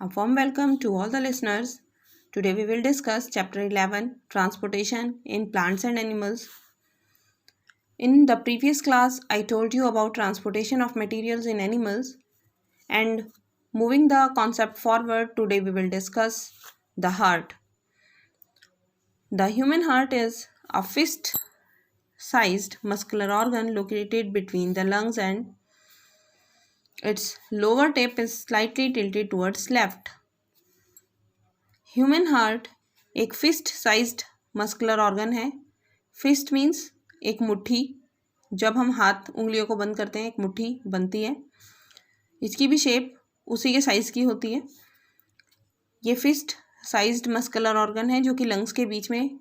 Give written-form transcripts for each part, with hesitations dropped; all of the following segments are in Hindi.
A warm welcome to all the listeners. Today we will discuss Chapter 11 Transportation in Plants and Animals. In the previous class, I told you about transportation of materials in animals, and moving the concept forward, today we will discuss the heart. The human heart is a fist-sized muscular organ located between the lungs, and its lower tip is slightly tilted towards left. Human heart एक फिस्ट साइज्ड मस्कुलर ऑर्गन है. फिस्ट मीन्स एक मुट्ठी. जब हम हाथ उंगलियों को बंद करते हैं एक मुट्ठी बनती है. इसकी भी शेप उसी के साइज़ की होती है. ये फिस्ट साइज्ड मस्कुलर ऑर्गन है जो कि लंग्स के बीच में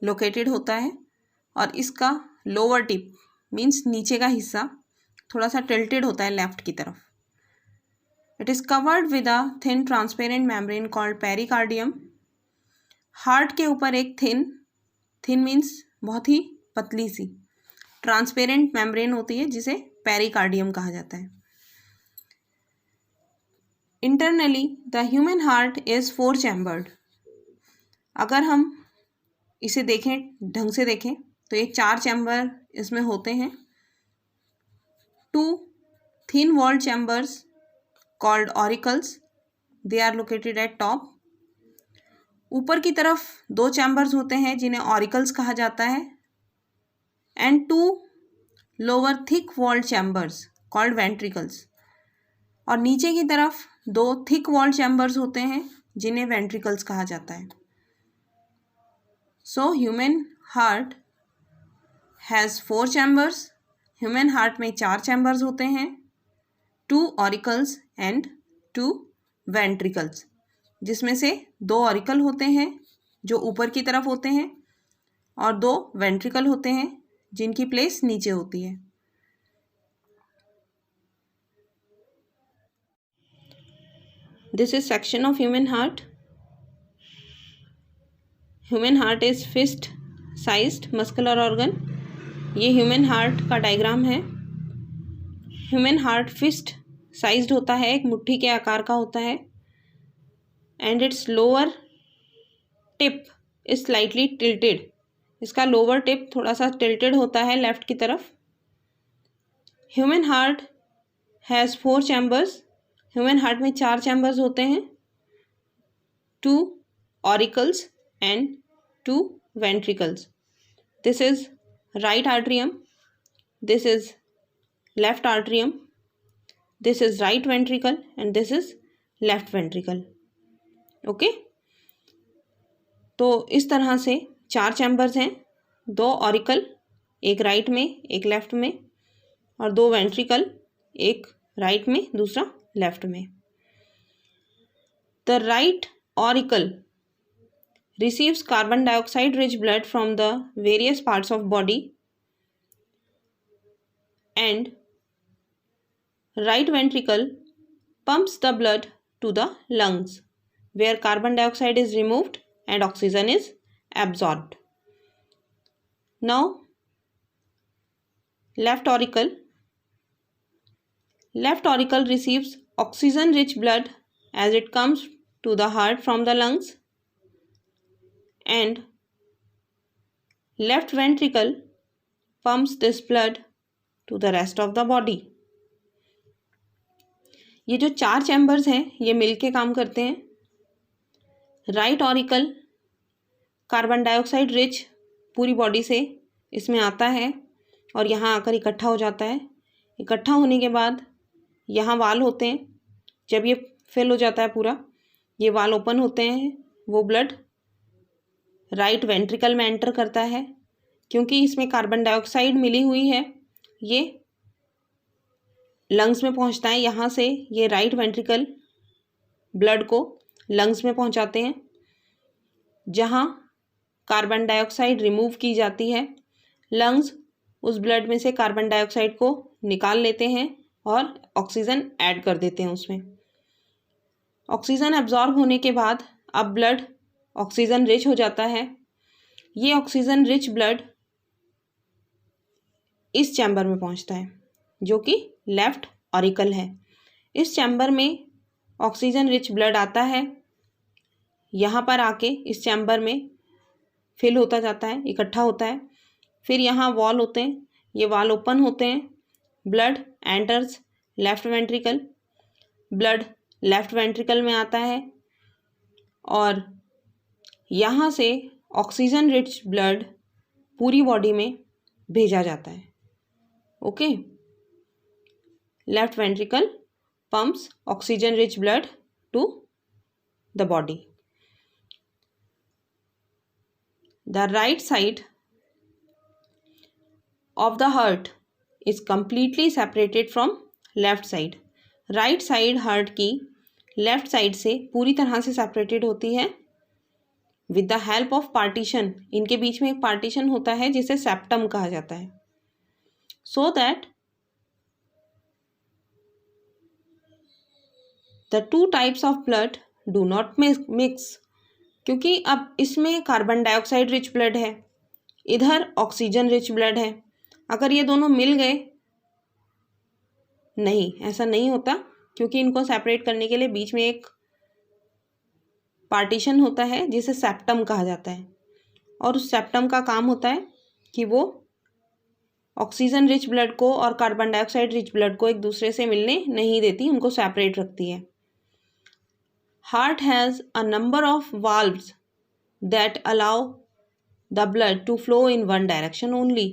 लोकेटेड होता है, और इसका लोअर टिप मीन्स नीचे का हिस्सा थोड़ा सा टिल्टेड होता है लेफ्ट की तरफ. It is covered with a thin transparent membrane called pericardium. Heart के ऊपर एक थिन मीन्स बहुत ही पतली सी ट्रांसपेरेंट मेम्ब्रेन होती है जिसे पेरिकार्डियम कहा जाता है. Internally the human heart is 4 chambered. अगर हम इसे देखें, ढंग से देखें, तो ये 4 चैम्बर इसमें होते हैं. 2 thin walled chambers called auricles, they are located at top. ऊपर की तरफ 2 चैम्बर्स होते हैं जिन्हें ऑरिकल्स कहा जाता है, and 2 lower thick walled chambers called ventricles. और नीचे की तरफ 2 थिक वॉल्ड चैम्बर्स होते हैं जिन्हें वेंट्रिकल्स कहा जाता है. So human heart has 4 chambers. Human heart में 4 चैम्बर्स होते हैं, 2 ऑरिकल्स एंड 2 वेंट्रिकल्स, जिसमें से 2 ऑरिकल होते हैं जो ऊपर की तरफ होते हैं और 2 वेंट्रिकल होते हैं जिनकी प्लेस नीचे होती है. This is section of human heart. Human heart is fist sized muscular organ. ये ह्यूमन हार्ट का डायग्राम है. ह्यूमन हार्ट फिस्ट साइज्ड होता है, एक मुट्ठी के आकार का होता है, and it's lower tip is slightly tilted. इसका लोअर टिप थोड़ा सा टिल्टेड होता है लेफ्ट की तरफ. Human heart has 4 chambers. Human heart में 4 चैम्बर्स होते हैं, 2 auricles and 2 ventricles. This is right atrium, this is left atrium, this is right ventricle and this is left ventricle. Okay, तो इस तरह से 4 चैम्बर्स हैं, 2 ऑरिकल, एक राइट में एक लेफ्ट में, और 2 वेंट्रिकल, एक राइट में दूसरा लेफ्ट में. The right auricle receives carbon dioxide rich blood from the various parts of body, and right ventricle pumps the blood to the lungs where carbon dioxide is removed and oxygen is absorbed. Now left auricle receives oxygen rich blood as it comes to the heart from the lungs, and left ventricle pumps this blood to the rest of the body. ये जो 4 चैम्बर्स हैं ये मिलके काम करते हैं. Right auricle carbon dioxide rich पूरी बॉडी से इसमें आता है और यहाँ आकर इकट्ठा हो जाता है. इकट्ठा होने के बाद यहाँ वाल होते हैं. जब ये फिल हो जाता है पूरा, ये वाल ओपन होते हैं, वो ब्लड राइट वेंट्रिकल में एंटर करता है. क्योंकि इसमें कार्बन डाइऑक्साइड मिली हुई है, ये लंग्स में पहुंचता है. यहाँ से ये राइट वेंट्रिकल ब्लड को लंग्स में पहुंचाते हैं, जहाँ कार्बन डाइऑक्साइड रिमूव की जाती है. लंग्स उस ब्लड में से कार्बन डाइऑक्साइड को निकाल लेते हैं और ऑक्सीजन ऐड कर देते हैं उसमें. ऑक्सीजन एब्जॉर्ब होने के बाद अब ब्लड ऑक्सीजन रिच हो जाता है. ये ऑक्सीजन रिच ब्लड इस चैम्बर में पहुंचता है जो कि लेफ्ट ऑरिकल है. इस चैम्बर में ऑक्सीजन रिच ब्लड आता है, यहाँ पर आके इस चैम्बर में फिल होता जाता है, इकट्ठा होता है। फिर यहाँ वॉल होते हैं, ये वॉल ओपन होते हैं। Blood enters left ventricle, blood left ventricle में आता है और यहाँ से ऑक्सीजन रिच ब्लड पूरी बॉडी में भेजा जाता है। Okay, left ventricle pumps oxygen rich blood to the body. The right side of the heart is completely separated from left side. Right side heart की लेफ्ट साइड से पूरी तरह से सेपरेटेड होती है with the help of partition. इनके बीच में एक पार्टीशन होता है जिसे सेप्टम कहा जाता है। So that the two types of blood do not mix, क्योंकि अब इसमें कार्बन डाइऑक्साइड रिच ब्लड है, इधर ऑक्सीजन रिच ब्लड है। अगर ये दोनों मिल गए, नहीं, ऐसा नहीं होता, क्योंकि इनको सेपरेट करने के लिए बीच में एक पार्टीशन होता है जिसे सेप्टम कहा जाता है। और उस सेप्टम का काम होता है कि वो ऑक्सीजन रिच ब्लड को और कार्बन डाइऑक्साइड रिच ब्लड को एक दूसरे से मिलने नहीं देती, उनको सेपरेट रखती है। Heart has a number of valves that allow the blood to flow in one direction only.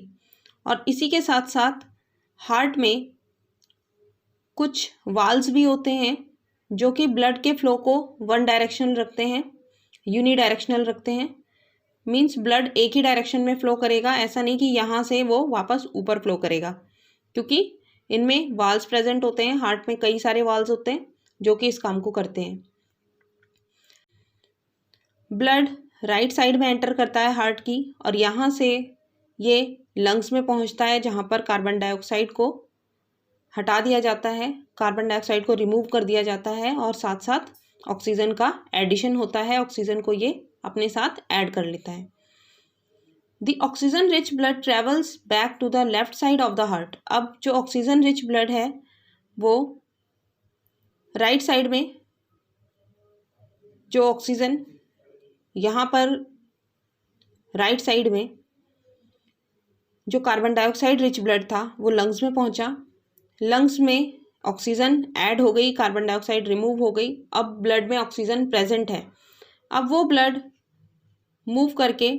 और इसी के साथ साथ हार्ट में कुछ वाल्व्स भी होते हैं जो कि ब्लड के फ्लो को वन डायरेक्शन रखते हैं, यूनिडायरेक्शनल रखते हैं। मीन्स ब्लड एक ही डायरेक्शन में फ्लो करेगा, ऐसा नहीं कि यहाँ से वो वापस ऊपर फ्लो करेगा, क्योंकि इनमें वाल्व्स प्रेजेंट होते हैं। हार्ट में कई सारे वाल्व्स होते हैं जो कि इस काम को करते हैं। ब्लड राइट साइड में एंटर करता है हार्ट की और यहाँ से ये लंग्स में पहुँचता है, जहाँ पर कार्बन डाइऑक्साइड को हटा दिया जाता है, कार्बन डाइऑक्साइड को रिमूव कर दिया जाता है और साथ साथ ऑक्सीजन का एडिशन होता है, ऑक्सीजन को ये अपने साथ ऐड कर लेता है। The oxygen rich blood travels back to the left side of the heart. अब जो ऑक्सीजन रिच ब्लड है वो राइट साइड में, जो ऑक्सीजन यहाँ पर राइट साइड में जो कार्बन डाइऑक्साइड रिच ब्लड था वो लंग्स में पहुँचा, लंग्स में ऑक्सीजन ऐड हो गई, कार्बन डाइऑक्साइड रिमूव हो गई, अब ब्लड में ऑक्सीजन प्रेजेंट है। अब वो ब्लड मूव करके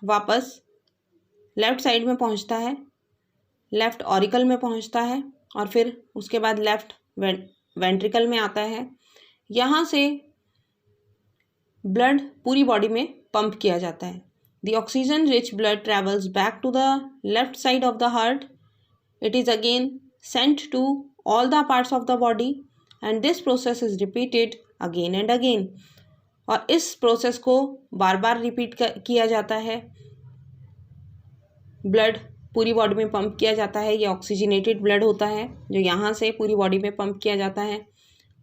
वापस लेफ़्ट साइड में पहुँचता है, लेफ़्ट ऑरिकल में पहुँचता है और फिर उसके बाद लेफ़्ट वेंट्रिकल में आता है। यहाँ से ब्लड पूरी बॉडी में पंप किया जाता है। The oxygen rich blood travels back to the left side of the heart. It is again sent to all the parts of the body and this process is repeated again and again. और इस प्रोसेस को बार बार रिपीट किया जाता है। ब्लड पूरी बॉडी में पंप किया जाता है, ये ऑक्सीजनेटेड ब्लड होता है जो यहाँ से पूरी बॉडी में पंप किया जाता है।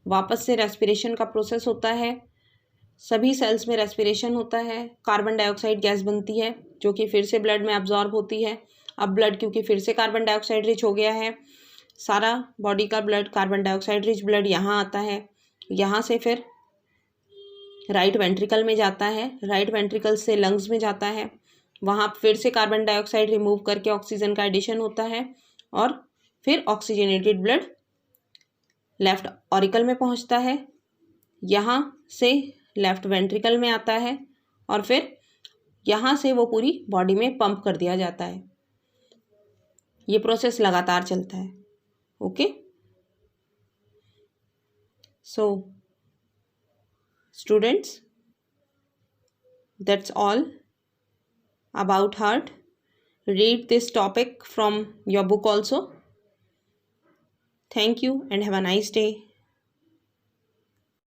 वापस से रेस्पिरेशन का प्रोसेस होता है, सभी सेल्स में रेस्पिरेशन होता है, कार्बन डाइऑक्साइड गैस बनती है जो कि फिर से ब्लड में अब्जॉर्ब होती है। अब ब्लड क्योंकि फिर से कार्बन डाइऑक्साइड रिच हो गया है, सारा बॉडी का blood carbon dioxide rich blood यहाँ आता है, यहाँ से फिर राइट वेंट्रिकल में जाता है, राइट वेंट्रिकल से लंग्स में जाता है, वहाँ फिर से कार्बन डाइऑक्साइड रिमूव करके ऑक्सीजन का एडिशन होता है और फिर ऑक्सीजनेटेड ब्लड लेफ्ट ऑरिकल में पहुँचता है, यहाँ से लेफ्ट वेंट्रिकल में आता है और फिर यहाँ से वो पूरी बॉडी में पंप कर दिया जाता है। ये प्रोसेस लगातार चलता है। Okay, so students, that's all about heart. Read this topic from your book also. Thank you and have a nice day.